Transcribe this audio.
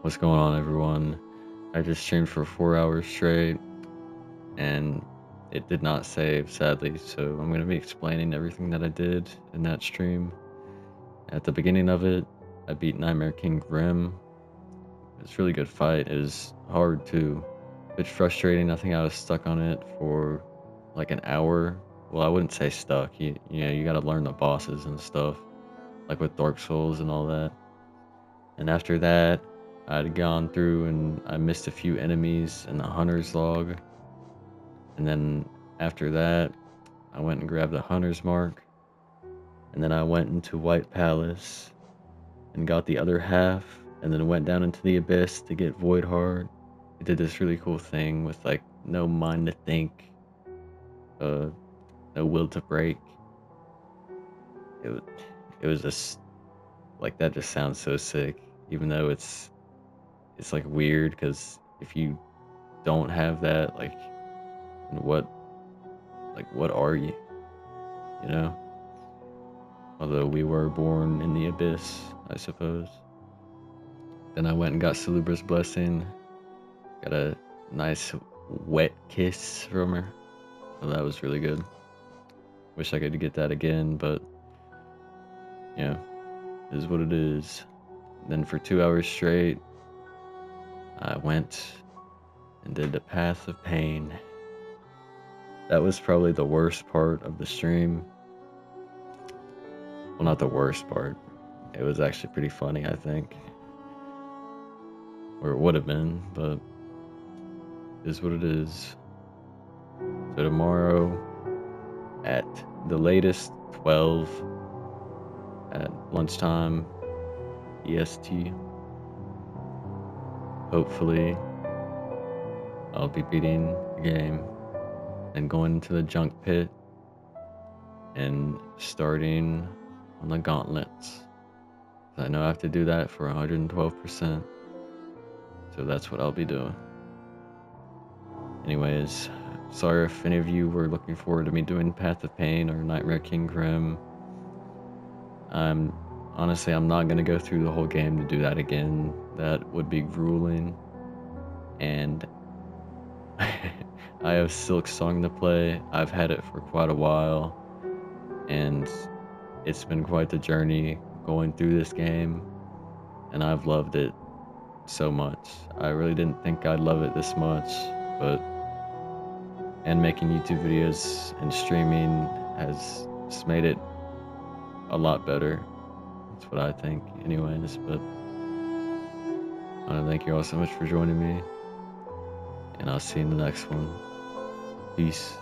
What's going on, everyone? I just streamed for 4 hours straight and it did not save, sadly, so I'm going to be explaining everything that I did in that stream. At the beginning of it, I beat Nightmare King Grim. It's a really good fight. It was hard too. It's frustrating. I think I was stuck on it for like an hour. Well, I wouldn't say stuck. You got to learn the bosses and stuff, like with Dark Souls and all that. And after that, I'd gone through and I missed a few enemies in the hunter's log. And then after that, I went and grabbed the hunter's mark. And then I went into White Palace and got the other half. And then went down into the abyss to get Void Heart. It did this really cool thing with like no mind to think, uh, no will to break. It was, it was just like that. Just sounds so sick, even though it's like weird because if you don't have that, like, what what are you? You know? Although we were born in the abyss, I suppose. Then I went and got Salubra's blessing. Got a nice wet kiss from her. So that was really good. Wish I could get that again, but yeah, it is what it is. Then for 2 hours straight, I went and did the Path of Pain. That was probably the worst part of the stream. Well, not the worst part. It was actually pretty funny, I think. Or it would have been, but it is what it is. So tomorrow at the latest 12 at lunchtime EST, hopefully I'll be beating the game and going into the junk pit and starting on the gauntlets. I know I have to do that for 112%, so that's what I'll be doing. Anyways, sorry if any of you were looking forward to me doing Path of Pain or Nightmare King Grim. Honestly, I'm not gonna go through the whole game to do that again. That would be grueling. And I have Silksong to play. I've had it for quite a while, and it's been quite the journey going through this game, and I've loved it so much. I really didn't think I'd love it this much, and making YouTube videos and streaming has just made it a lot better. That's what I think anyways, but I want to thank you all so much for joining me, and I'll see you in the next one. Peace.